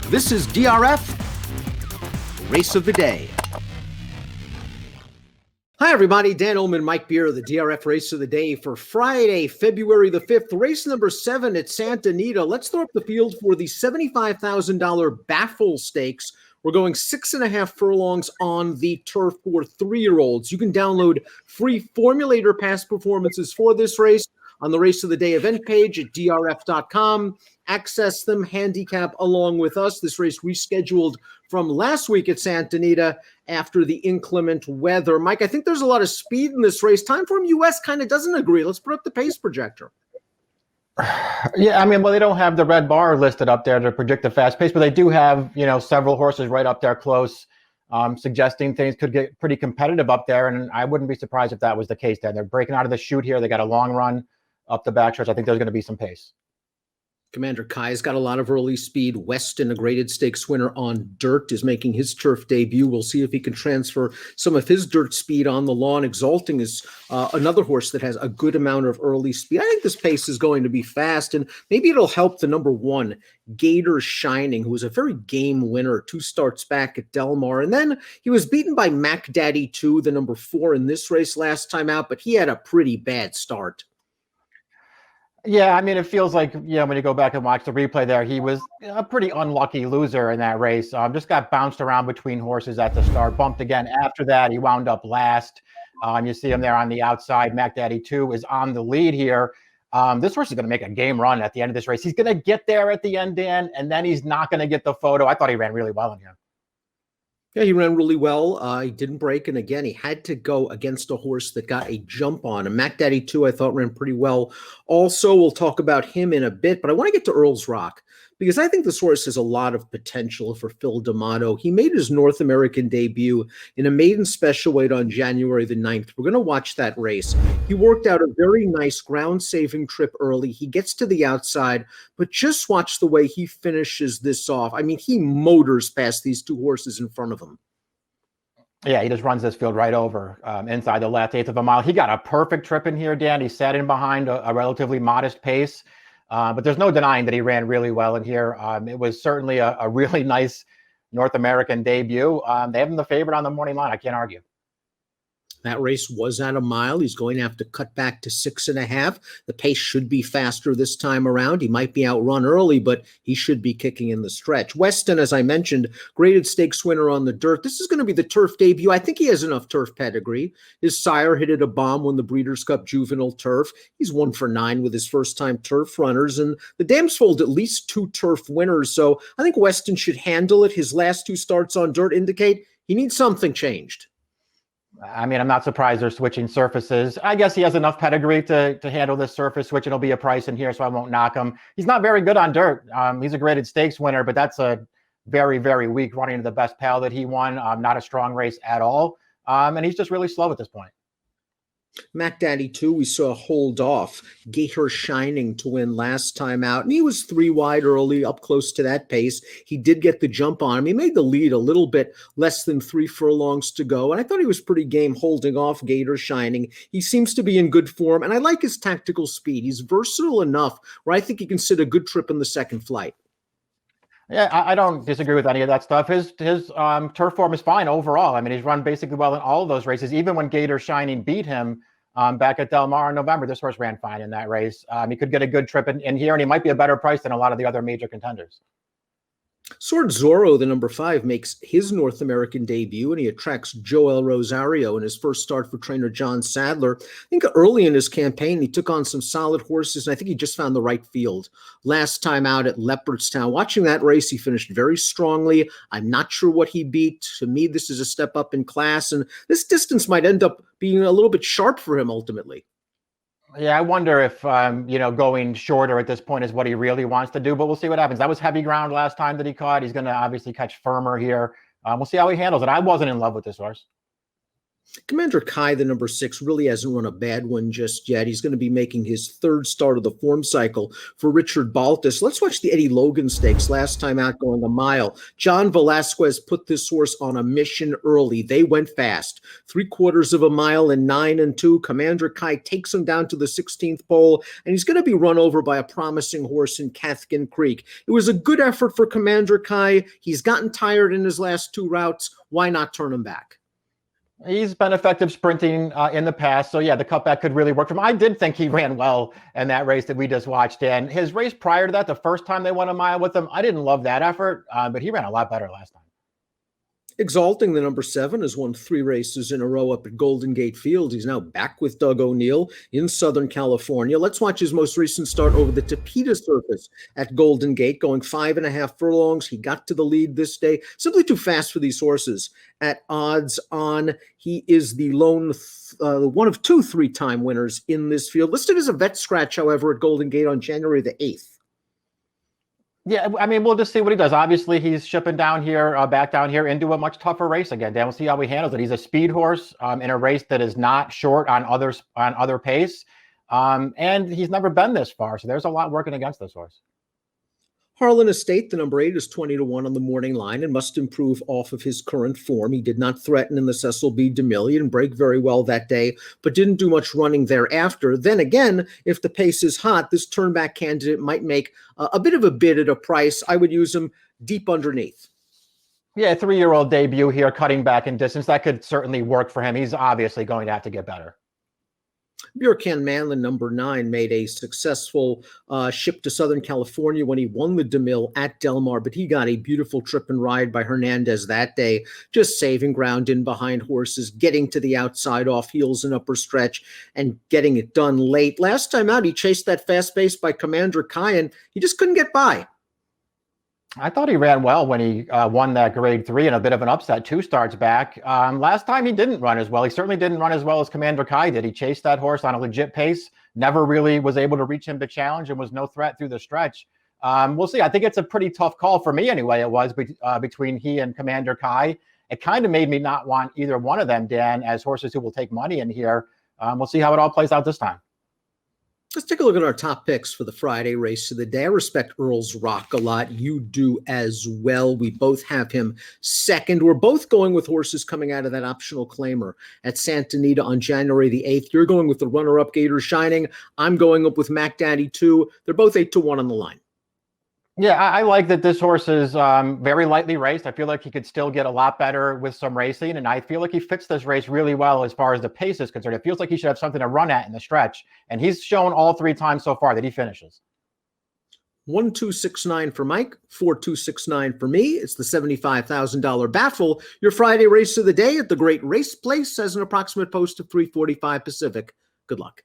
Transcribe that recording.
This is DRF Race of the Day. Hi, everybody. Dan Illman, Mike Beer, the DRF Race of the Day for Friday, February the 5th. Race number 7 at Santa Anita. Let's throw up the field for the $75,000 Baffle Stakes. We're going 6.5 furlongs on the turf for 3-year-olds. You can download free formulator past performances for this race on the Race of the Day event page at drf.com. Access them, handicap along with us. This race rescheduled from last week at Santa Anita after the inclement weather. Mike, I think there's a lot of speed in this race. Timeform US kind of doesn't agree. Let's put up the pace projector. Yeah, I mean, well, they don't have the red bar listed up there to predict the fast pace, but they do have, several horses right up there close, suggesting things could get pretty competitive up there. And I wouldn't be surprised if that was the case. They're breaking out of the chute here. They got a long run up the backstretch. I think there's going to be some pace. Commander Kai's got a lot of early speed. Weston, a graded stakes winner on dirt, is making his turf debut. We'll see if he can transfer some of his dirt speed on the lawn. Exalting is another horse that has a good amount of early speed. I think this pace is going to be fast, and maybe it'll help the number 1, Gator Shining, who was a very game winner 2 starts back at Del Mar. And then he was beaten by Mac Daddy 2, the number 4 in this race last time out, but he had a pretty bad start. Yeah, I mean, it feels like, when you go back and watch the replay there, he was a pretty unlucky loser in that race. Just got bounced around between horses at the start, bumped again after that. He wound up last. You see him there on the outside. Mac Daddy 2 is on the lead here. This horse is going to make a game run at the end of this race. He's going to get there at the end, Dan, and then he's not going to get the photo. I thought he ran really well in here. Yeah, he ran really well. He didn't break. And again, he had to go against a horse that got a jump on. And Mac Daddy 2, I thought, ran pretty well. Also, we'll talk about him in a bit. But I want to get to Earl's Rock, because I think this horse has a lot of potential for Phil D'Amato. He made his North American debut in a maiden special weight on January the 9th. We're going to watch that race. He worked out a very nice ground-saving trip early. He gets to the outside, but just watch the way he finishes this off. I mean, he motors past these 2 horses in front of him. Yeah, he just runs this field right over inside the last 1/8 of a mile. He got a perfect trip in here, Dan. He sat in behind a relatively modest pace. But there's no denying that he ran really well in here. It was certainly a really nice North American debut. They have him the favorite on the morning line. I can't argue. That race was at a mile. He's going to have to cut back to 6.5. The pace should be faster this time around. He might be outrun early, but he should be kicking in the stretch. Weston, as I mentioned, graded stakes winner on the dirt. This is going to be the turf debut. I think he has enough turf pedigree. His sire hit it a bomb when the Breeders' Cup Juvenile Turf. He's 1 for 9 with his first-time turf runners, and the Dams fold at least 2 turf winners, so I think Weston should handle it. His last 2 starts on dirt indicate he needs something changed. I mean, I'm not surprised they're switching surfaces. I guess he has enough pedigree to handle this surface switch. It'll be a price in here, so I won't knock him. He's not very good on dirt. He's a graded stakes winner, but that's a very, very weak running to the best pal that he won. Not a strong race at all. And he's just really slow at this point. Mac Daddy 2, we saw hold off Gator Shining to win last time out, and he was 3 wide early, up close to that pace. He did get the jump on him. He made the lead a little bit less than 3 furlongs to go, and I thought he was pretty game holding off Gator Shining. He seems to be in good form, and I like his tactical speed. He's versatile enough where I think he can sit a good trip in the second flight. Yeah, I don't disagree with any of that stuff. His turf form is fine overall. I mean, he's run basically well in all of those races. Even when Gator Shining beat him back at Del Mar in November, this horse ran fine in that race. He could get a good trip in here, and he might be a better price than a lot of the other major contenders. Sword Zorro, the number 5, makes his North American debut, and he attracts Joel Rosario in his first start for trainer John Sadler. I think early in his campaign, he took on some solid horses, and I think he just found the right field. Last time out at Leopardstown, watching that race, he finished very strongly. I'm not sure what he beat. To me, this is a step up in class, and this distance might end up being a little bit sharp for him ultimately. Yeah, I wonder if, going shorter at this point is what he really wants to do, but we'll see what happens. That was heavy ground last time that he caught. He's going to obviously catch firmer here. We'll see how he handles it. I wasn't in love with this horse. Commander Kai, the number 6, really hasn't run a bad one just yet. He's going to be making his third start of the form cycle for Richard Baltus. Let's watch the Eddie Logan Stakes. Last time out, going a mile. John Velasquez put this horse on a mission early. They went fast. 3/4 of a mile in 9 and 2. Commander Kai takes him down to the 16th pole, and he's going to be run over by a promising horse in Cathkin Creek. It was a good effort for Commander Kai. He's gotten tired in his last 2 routes. Why not turn him back? He's been effective sprinting in the past. So, yeah, the cutback could really work for him. I did think he ran well in that race that we just watched. And his race prior to that, the first time they won a mile with him, I didn't love that effort, but he ran a lot better last time. Exalting, the number 7, has won 3 races in a row up at Golden Gate Field. He's now back with Doug O'Neill in Southern California. Let's watch his most recent start over the Tapeta surface at Golden Gate, going 5.5 furlongs. He got to the lead this day. Simply too fast for these horses at odds on. He is the lone one of 2 3-time winners in this field. Listed as a vet scratch, however, at Golden Gate on January the 8th. Yeah, I mean, we'll just see what he does. Obviously, he's shipping down here, back down here into a much tougher race again. Dan, we'll see how he handles it. He's a speed horse in a race that is not short on other pace, and he's never been this far. So there's a lot working against this horse. Harlan Estate, the number 8, is 20-1 on the morning line and must improve off of his current form. He did not threaten in the Cecil B. DeMille. He didn't break very well that day, but didn't do much running thereafter. Then again, if the pace is hot, this turnback candidate might make a bit of a bid at a price. I would use him deep underneath. Yeah, 3-year-old debut here, cutting back in distance. That could certainly work for him. He's obviously going to have to get better. Burkan Manlin, number 9, made a successful ship to Southern California when he won the DeMille at Del Mar, but he got a beautiful trip and ride by Hernandez that day, just saving ground in behind horses, getting to the outside off heels and upper stretch, and getting it done late. Last time out, he chased that fast pace by Commander Kai, and he just couldn't get by. I thought he ran well when he won that grade 3 and a bit of an upset 2 starts back. Last time he didn't run as well. He certainly didn't run as well as Commander Kai did. He chased that horse on a legit pace, never really was able to reach him to challenge, and was no threat through the stretch. We'll see. I think it's a pretty tough call for me anyway. It was between he and Commander Kai. It kind of made me not want either one of them, Dan, as horses who will take money in here. We'll see how it all plays out this time. Let's take a look at our top picks for the Friday race of the day. I respect Earl's Rock a lot. You do as well. We both have him second. We're both going with horses coming out of that optional claimer at Santa Anita on January the 8th. You're going with the runner-up Gator Shining. I'm going up with Mac Daddy 2. They're both 8-1 on the line. Yeah, I like that this horse is very lightly raced. I feel like he could still get a lot better with some racing, and I feel like he fits this race really well as far as the pace is concerned. It feels like he should have something to run at in the stretch, and he's shown all 3 times so far that he finishes. 1-2-6-9 for Mike, 4-2-6-9 for me. It's the $75,000 Baffle, your Friday race of the day at the Great Race Place, as an approximate post of 3:45 Pacific. Good luck.